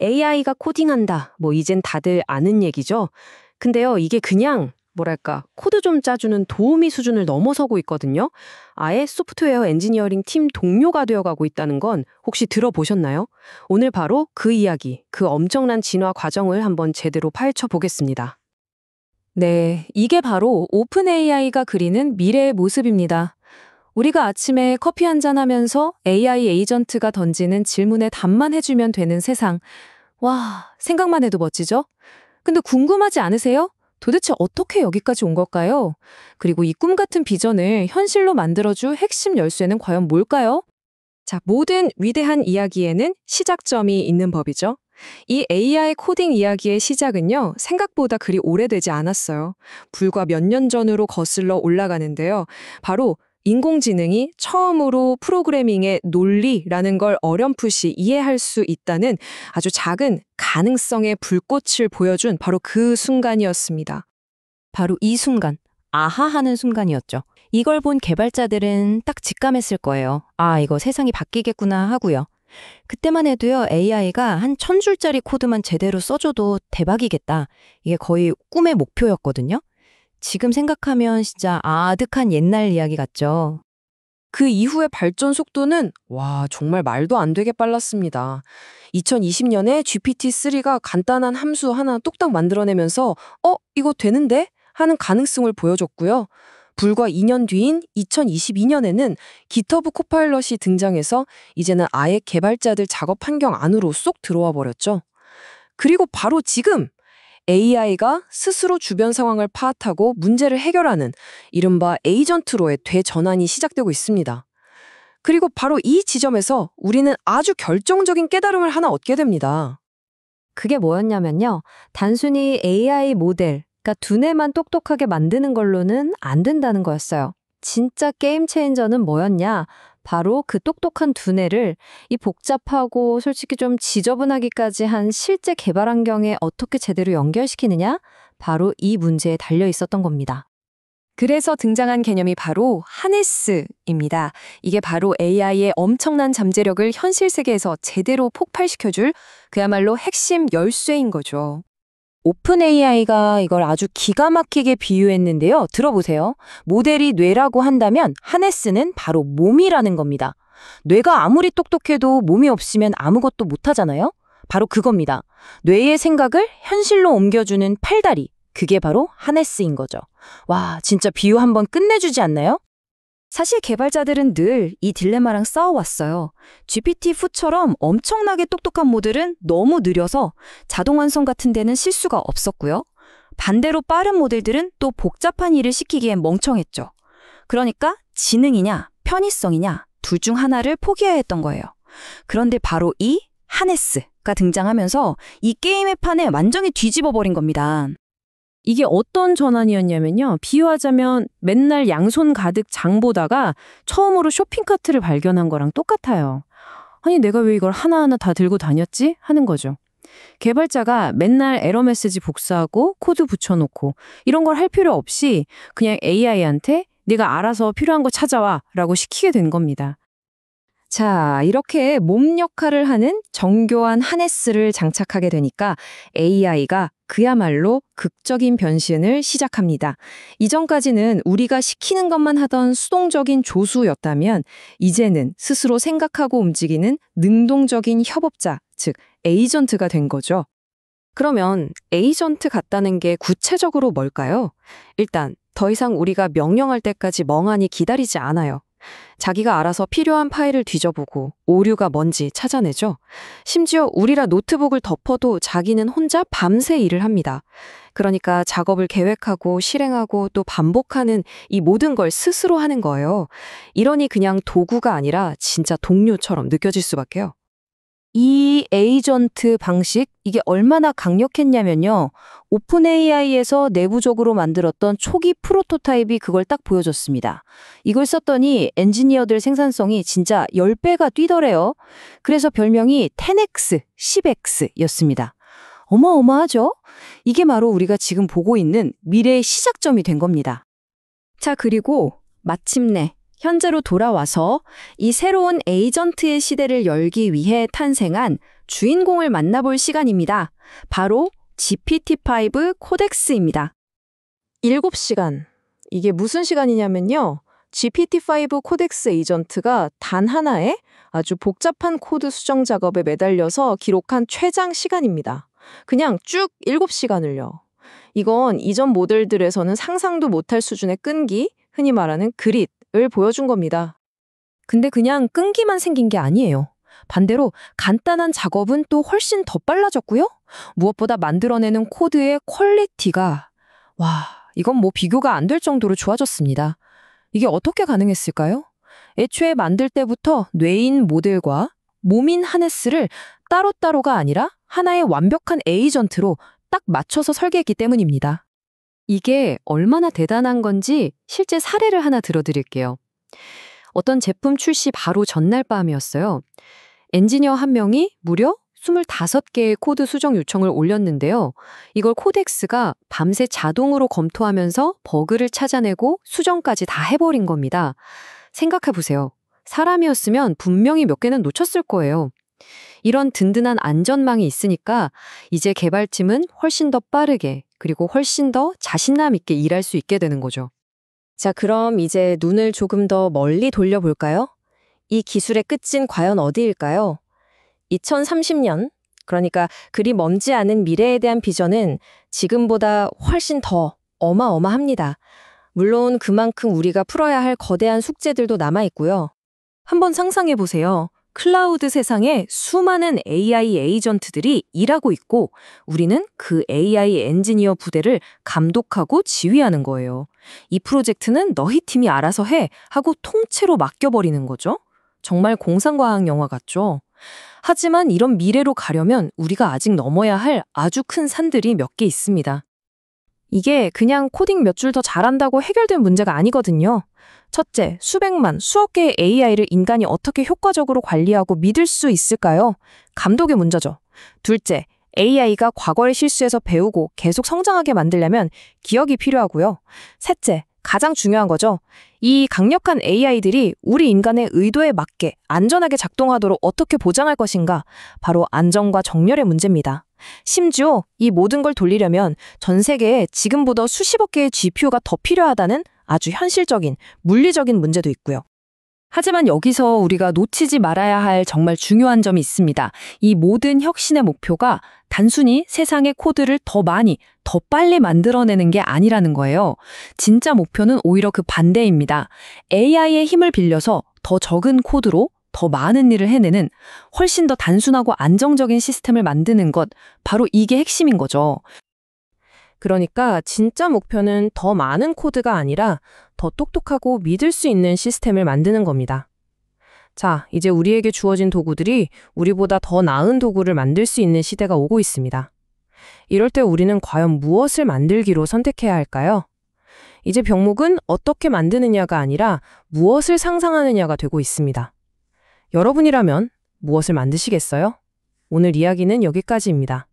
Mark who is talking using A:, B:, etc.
A: AI가 코딩한다. 이젠 다들 아는 얘기죠. 근데요, 이게 그냥 코드 좀 짜주는 도우미 수준을 넘어서고 있거든요. 아예 소프트웨어 엔지니어링 팀 동료가 되어가고 있다는 건 혹시 들어보셨나요? 오늘 바로 그 이야기, 그 엄청난 진화 과정을 한번 제대로 파헤쳐 보겠습니다.
B: 네, 이게 바로 오픈 AI가 그리는 미래의 모습입니다. 우리가 아침에 커피 한잔 하면서 AI 에이전트가 던지는 질문에 답만 해주면 되는 세상. 와, 생각만 해도 멋지죠? 근데 궁금하지 않으세요? 도대체 어떻게 여기까지 온 걸까요? 그리고 이 꿈 같은 비전을 현실로 만들어줄 핵심 열쇠는 과연 뭘까요?
A: 자, 모든 위대한 이야기에는 시작점이 있는 법이죠. 이 AI 코딩 이야기의 시작은요, 생각보다 그리 오래되지 않았어요. 불과 몇 년 전으로 거슬러 올라가는데요. 바로 인공지능이 처음으로 프로그래밍의 논리라는 걸 어렴풋이 이해할 수 있다는 아주 작은 가능성의 불꽃을 보여준 바로 그 순간이었습니다.
B: 바로 이 순간, 아하 하는 순간이었죠. 이걸 본 개발자들은 딱 직감했을 거예요. 아, 이거 세상이 바뀌겠구나 하고요. 그때만 해도요, AI가 한 1000줄짜리 코드만 제대로 써줘도 대박이겠다. 이게 거의 꿈의 목표였거든요. 지금 생각하면 진짜 아득한 옛날 이야기 같죠.
A: 그 이후의 발전 속도는 정말 말도 안 되게 빨랐습니다. 2020년에 GPT-3가 간단한 함수 하나 뚝딱 만들어내면서 이거 되는데? 하는 가능성을 보여줬고요. 불과 2년 뒤인 2022년에는 GitHub 코파일럿이 등장해서 이제는 아예 개발자들 작업 환경 안으로 쏙 들어와 버렸죠. 그리고 바로 지금 AI가 스스로 주변 상황을 파악하고 문제를 해결하는 이른바 에이전트로의 대전환이 시작되고 있습니다. 그리고 바로 이 지점에서 우리는 아주 결정적인 깨달음을 하나 얻게 됩니다.
B: 그게 뭐였냐면요. 단순히 AI 모델, 그러니까 두뇌만 똑똑하게 만드는 걸로는 안 된다는 거였어요. 진짜 게임 체인저는 뭐였냐? 바로 그 똑똑한 두뇌를 이 복잡하고 솔직히 좀 지저분하기까지 한 실제 개발 환경에 어떻게 제대로 연결시키느냐? 바로 이 문제에 달려 있었던 겁니다.
A: 그래서 등장한 개념이 바로 하네스입니다. 이게 바로 AI의 엄청난 잠재력을 현실 세계에서 제대로 폭발시켜줄 그야말로 핵심 열쇠인 거죠.
B: 오픈 AI가 이걸 아주 기가 막히게 비유했는데요. 들어보세요. 모델이 뇌라고 한다면 하네스는 바로 몸이라는 겁니다. 뇌가 아무리 똑똑해도 몸이 없으면 아무것도 못하잖아요. 바로 그겁니다. 뇌의 생각을 현실로 옮겨주는 팔다리. 그게 바로 하네스인 거죠. 와, 진짜 비유 한번 끝내주지 않나요? 사실 개발자들은 늘 이 딜레마랑 싸워왔어요. GPT-4처럼 엄청나게 똑똑한 모델은 너무 느려서 자동 완성 같은 데는 실수가 없었고요. 반대로 빠른 모델들은 또 복잡한 일을 시키기엔 멍청했죠. 그러니까 지능이냐 편의성이냐 둘 중 하나를 포기해야 했던 거예요. 그런데 바로 이 하네스가 등장하면서 이 게임의 판을 완전히 뒤집어 버린 겁니다.
A: 이게 어떤 전환이었냐면요. 비유하자면 맨날 양손 가득 장 보다가 처음으로 쇼핑카트를 발견한 거랑 똑같아요. 아니, 내가 왜 이걸 하나하나 다 들고 다녔지? 하는 거죠. 개발자가 맨날 에러 메시지 복사하고 코드 붙여놓고 이런 걸 할 필요 없이 그냥 AI한테 네가 알아서 필요한 거 찾아와 라고 시키게 된 겁니다. 자, 이렇게 몸 역할을 하는 정교한 하네스를 장착하게 되니까 AI가 그야말로 극적인 변신을 시작합니다. 이전까지는 우리가 시키는 것만 하던 수동적인 조수였다면 이제는 스스로 생각하고 움직이는 능동적인 협업자, 즉 에이전트가 된 거죠. 그러면 에이전트 같다는 게 구체적으로 뭘까요? 일단 더 이상 우리가 명령할 때까지 멍하니 기다리지 않아요. 자기가 알아서 필요한 파일을 뒤져보고 오류가 뭔지 찾아내죠. 심지어 우리라 노트북을 덮어도 자기는 혼자 밤새 일을 합니다. 그러니까 작업을 계획하고 실행하고 또 반복하는 이 모든 걸 스스로 하는 거예요. 이러니 그냥 도구가 아니라 진짜 동료처럼 느껴질 수밖에요.
B: 이 에이전트 방식, 이게 얼마나 강력했냐면요. 오픈 AI에서 내부적으로 만들었던 초기 프로토타입이 그걸 딱 보여줬습니다. 이걸 썼더니 엔지니어들 생산성이 진짜 10배가 뛰더래요. 그래서 별명이 10X, 10X였습니다. 어마어마하죠? 이게 바로 우리가 지금 보고 있는 미래의 시작점이 된 겁니다.
A: 자, 그리고 마침내 현재로 돌아와서 이 새로운 에이전트의 시대를 열기 위해 탄생한 주인공을 만나볼 시간입니다. 바로 GPT-5 코덱스입니다.
B: 7시간. 이게 무슨 시간이냐면요. GPT-5 코덱스 에이전트가 단 하나의 아주 복잡한 코드 수정 작업에 매달려서 기록한 최장 시간입니다. 그냥 쭉 7시간을요. 이건 이전 모델들에서는 상상도 못할 수준의 끈기, 흔히 말하는 그릿을 보여준 겁니다.
A: 근데 그냥 끈기만 생긴 게 아니에요. 반대로 간단한 작업은 또 훨씬 더 빨라졌고요. 무엇보다 만들어내는 코드의 퀄리티가 이건 뭐 비교가 안 될 정도로 좋아졌습니다. 이게 어떻게 가능했을까요? 애초에 만들 때부터 뇌인 모델과 몸인 하네스를 따로따로가 아니라 하나의 완벽한 에이전트로 딱 맞춰서 설계했기 때문입니다. 이게 얼마나 대단한 건지 실제 사례를 하나 들어드릴게요. 어떤 제품 출시 바로 전날 밤이었어요. 엔지니어 한 명이 무려 25개의 코드 수정 요청을 올렸는데요. 이걸 코덱스가 밤새 자동으로 검토하면서 버그를 찾아내고 수정까지 다 해버린 겁니다. 생각해보세요. 사람이었으면 분명히 몇 개는 놓쳤을 거예요. 이런 든든한 안전망이 있으니까 이제 개발팀은 훨씬 더 빠르게 그리고 훨씬 더 자신감 있게 일할 수 있게 되는 거죠.
B: 자, 그럼 이제 눈을 조금 더 멀리 돌려볼까요? 이 기술의 끝은 과연 어디일까요? 2030년, 그러니까 그리 먼지 않은 미래에 대한 비전은 지금보다 훨씬 더 어마어마합니다. 물론 그만큼 우리가 풀어야 할 거대한 숙제들도 남아있고요.
A: 한번 상상해보세요. 클라우드 세상에 수많은 AI 에이전트들이 일하고 있고 우리는 그 AI 엔지니어 부대를 감독하고 지휘하는 거예요. 이 프로젝트는 너희 팀이 알아서 해 하고 통째로 맡겨버리는 거죠. 정말 공상과학 영화 같죠? 하지만 이런 미래로 가려면 우리가 아직 넘어야 할 아주 큰 산들이 몇 개 있습니다.
B: 이게 그냥 코딩 몇 줄 더 잘한다고 해결된 문제가 아니거든요. 첫째, 수백만, 수억 개의 AI를 인간이 어떻게 효과적으로 관리하고 믿을 수 있을까요? 감독의 문제죠. 둘째, AI가 과거의 실수에서 배우고 계속 성장하게 만들려면 기억이 필요하고요. 셋째, 가장 중요한 거죠. 이 강력한 AI들이 우리 인간의 의도에 맞게 안전하게 작동하도록 어떻게 보장할 것인가? 바로 안전과 정렬의 문제입니다. 심지어 이 모든 걸 돌리려면 전 세계에 지금보다 수십억 개의 GPU가 더 필요하다는 아주 현실적인, 물리적인 문제도 있고요.
A: 하지만 여기서 우리가 놓치지 말아야 할 정말 중요한 점이 있습니다. 이 모든 혁신의 목표가 단순히 세상의 코드를 더 많이, 더 빨리 만들어내는 게 아니라는 거예요. 진짜 목표는 오히려 그 반대입니다. AI의 힘을 빌려서 더 적은 코드로 더 많은 일을 해내는 훨씬 더 단순하고 안정적인 시스템을 만드는 것, 바로 이게 핵심인 거죠.
B: 그러니까 진짜 목표는 더 많은 코드가 아니라 더 똑똑하고 믿을 수 있는 시스템을 만드는 겁니다. 자, 이제 우리에게 주어진 도구들이 우리보다 더 나은 도구를 만들 수 있는 시대가 오고 있습니다. 이럴 때 우리는 과연 무엇을 만들기로 선택해야 할까요? 이제 병목은 어떻게 만드느냐가 아니라 무엇을 상상하느냐가 되고 있습니다. 여러분이라면 무엇을 만드시겠어요? 오늘 이야기는 여기까지입니다.